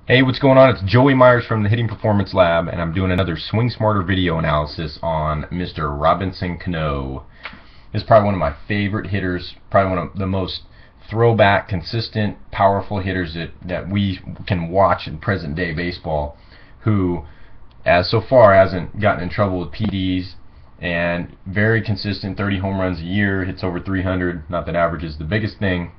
Hey, what's going on? It's Joey Myers from the Hitting Performance Lab, and I'm doing another Swing Smarter video analysis on Mr. Robinson Cano. This is probably one of my favorite hitters, probably one of the most throwback, consistent, powerful hitters that we can watch in present day baseball, who, as so far, hasn't gotten in trouble with PDs, and very consistent, 30 home runs a year, hits over 300, not that average is the biggest thing,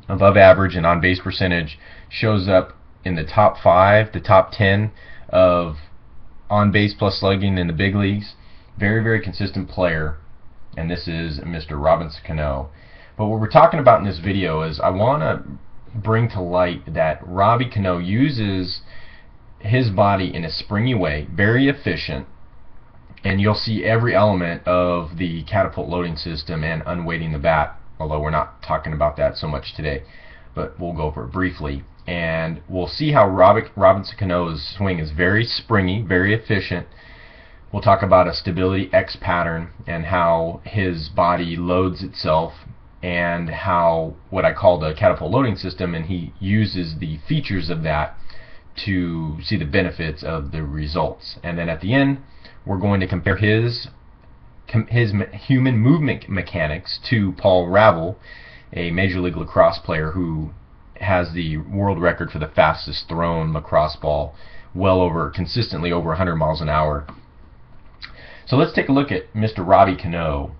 above average and on base percentage, shows up in the top 5, the top 10 of on base plus slugging in the big leagues. Very, very consistent player, and this is Mr. Robinson Cano. But what we're talking about in this video is I want to bring to light that Robbie Cano uses his body in a springy way, very efficient, and you'll see every element of the catapult loading system and unweighting the bat, although we're not talking about that so much today, but we'll go over it briefly. And we'll see how Robinson Cano's swing is very springy, very efficient. We'll talk about a stability X pattern and how his body loads itself, and how what I call the catapult loading system, and he uses the features of that to see the benefits of the results. And then at the end, we're going to compare his human movement mechanics to Paul Ravel, a Major League Lacrosse player who has the world record for the fastest thrown lacrosse ball, consistently over 100 miles an hour. So let's take a look at Mr. Robbie Cano.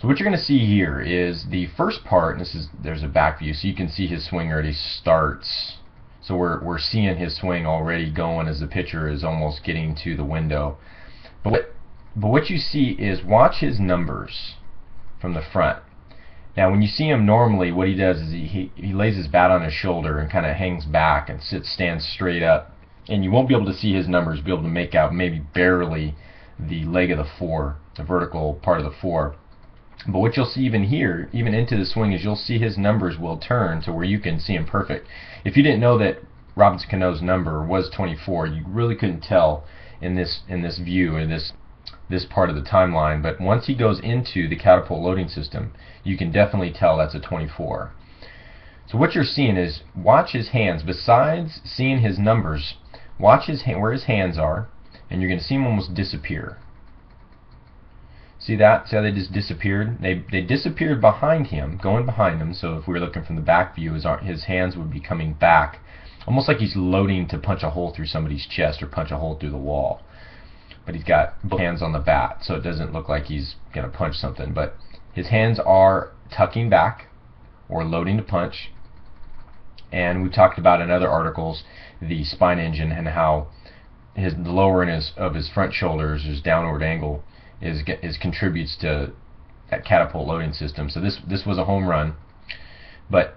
So what you're going to see here is the first part, and there's a back view, so you can see his swing already starts. So we're seeing his swing already going as the pitcher is almost getting to the window. But what you see is, watch his numbers from the front. Now when you see him normally, what he does is he lays his bat on his shoulder and kind of hangs back and stands straight up, and you won't be able to see his numbers, be able to make out maybe barely the leg of the 4, the vertical part of the 4. But what you'll see even here, even into the swing, is you'll see his numbers will turn to where you can see him perfect. If you didn't know that Robinson Cano's number was 24, you really couldn't tell in this view, in this part of the timeline. But once he goes into the catapult loading system, you can definitely tell that's a 24. So what you're seeing is, watch his hands. Besides seeing his numbers, watch where his hands are, and you're going to see him almost disappear. See that? See how they just disappeared? They disappeared behind him, going behind him. So if we were looking from the back view, his hands would be coming back, almost like he's loading to punch a hole through somebody's chest or punch a hole through the wall. But he's got both hands on the bat, so it doesn't look like he's going to punch something. But his hands are tucking back or loading to punch. And we talked about in other articles the spine engine, and how the lower end of his front shoulders, his downward angle, contributes to that catapult loading system. So this was a home run, but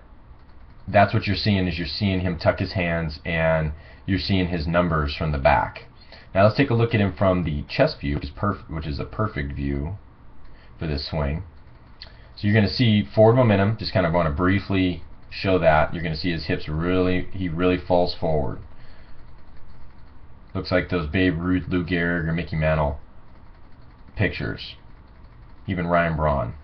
that's what you're seeing, is you're seeing him tuck his hands, and you're seeing his numbers from the back. Now let's take a look at him from the chest view, which is a perfect view for this swing. So you're going to see forward momentum. Just kind of want to briefly show that. You're going to see his hips he really falls forward. Looks like those Babe Ruth, Lou Gehrig, or Mickey Mantle pictures, even Ryan Braun.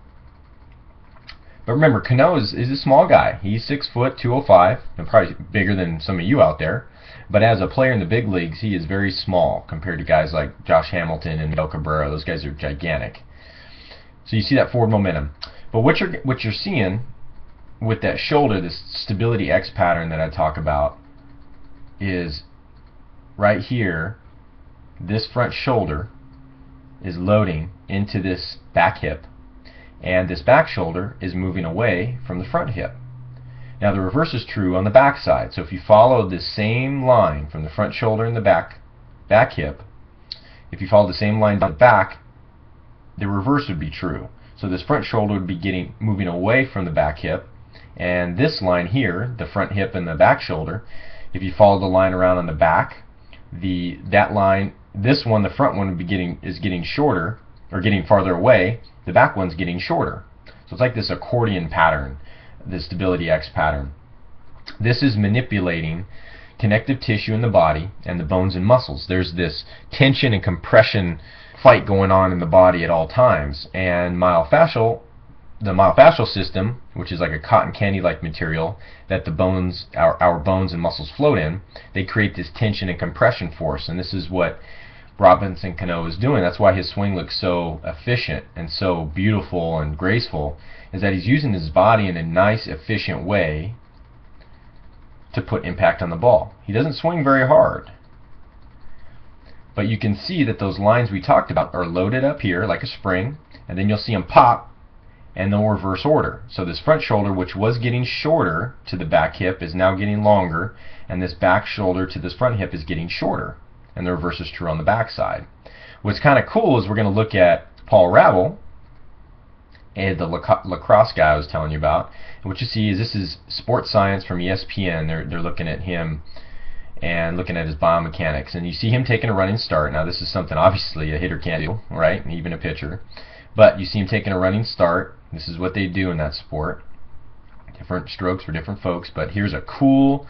But remember, Cano is a small guy. He's 6 foot 205, and probably bigger than some of you out there. But as a player in the big leagues, he is very small compared to guys like Josh Hamilton and Miguel Cabrera. Those guys are gigantic. So you see that forward momentum. But what you're seeing with that shoulder, this stability X pattern that I talk about, is right here. This front shoulder is loading into this back hip, and this back shoulder is moving away from the front hip. Now the reverse is true on the back side. So if you follow the same line from the front shoulder and the back hip, if you follow the same line down the back, the reverse would be true. So this front shoulder would be moving away from the back hip, and this line here, the front hip and the back shoulder, if you follow the line around on the back, that line, this one, the front one, is getting shorter, or getting farther away. The back one's getting shorter. So it's like this accordion pattern, the stability X pattern. This is manipulating connective tissue in the body and the bones and muscles. There's this tension and compression fight going on in the body at all times, and myofascial the myofascial system, which is like a cotton candy-like material that the bones, our bones and muscles float in, they create this tension and compression force, and this is what Robinson Cano is doing. That's why his swing looks so efficient and so beautiful and graceful, is that he's using his body in a nice, efficient way to put impact on the ball. He doesn't swing very hard, but you can see that those lines we talked about are loaded up here like a spring, and then you'll see them pop and they'll reverse order. So this front shoulder, which was getting shorter to the back hip, is now getting longer, and this back shoulder to this front hip is getting shorter, and the reverse is true on the back side. What's kind of cool is we're going to look at Paul Ravel, and the lacrosse guy I was telling you about. And what you see is this is sports science from ESPN. They're looking at him and looking at his biomechanics, and you see him taking a running start. Now this is something obviously a hitter can't do, right? And even a pitcher. But you see him taking a running start. This is what they do in that sport. Different strokes for different folks, but here's a cool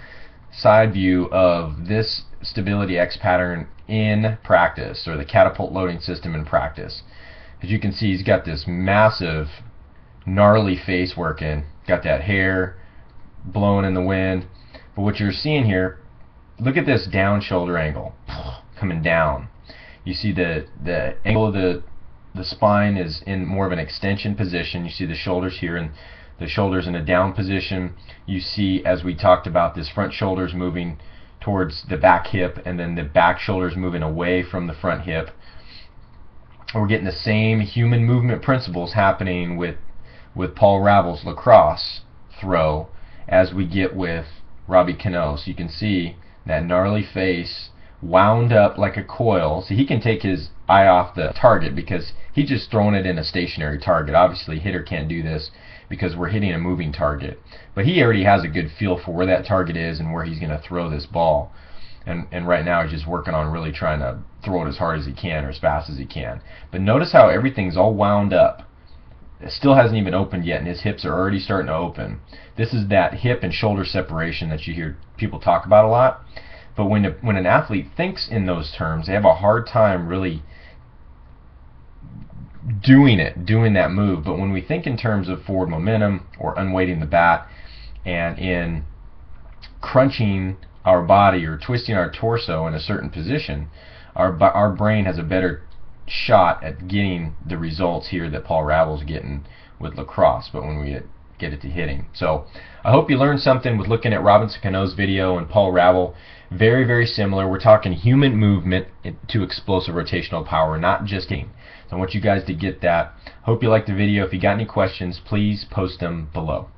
side view of this stability X pattern in practice, or the catapult loading system in practice. As you can see, he's got this massive, gnarly face working. Got that hair blowing in the wind. But what you're seeing here, look at this down shoulder angle coming down. You see the angle of the spine is in more of an extension position. You see the shoulders here, and the shoulders in a down position. You see, as we talked about, this front shoulders moving towards the back hip, and then the back shoulders moving away from the front hip. We're getting the same human movement principles happening with Paul Ravel's lacrosse throw as we get with Robbie Cano. So you can see that gnarly face wound up like a coil. So he can take his eye off the target because he's just throwing it in a stationary target. Obviously hitter can't do this because we're hitting a moving target, but he already has a good feel for where that target is and where he's going to throw this ball. And right now he's just working on really trying to throw it as hard as he can or as fast as he can. But notice how everything's all wound up. It still hasn't even opened yet, and his hips are already starting to open. This is that hip and shoulder separation that you hear people talk about a lot. But when an athlete thinks in those terms, they have a hard time really doing that move. But when we think in terms of forward momentum or unweighting the bat and in crunching our body or twisting our torso in a certain position, our brain has a better shot at getting the results here that Paul Ravel's getting with lacrosse, but when we get it to hitting. So I hope you learned something with looking at Robinson Cano's video and Paul Ravel. Very, very similar. We're talking human movement to explosive rotational power, not just hitting. So I want you guys to get that. Hope you liked the video. If you got any questions, please post them below.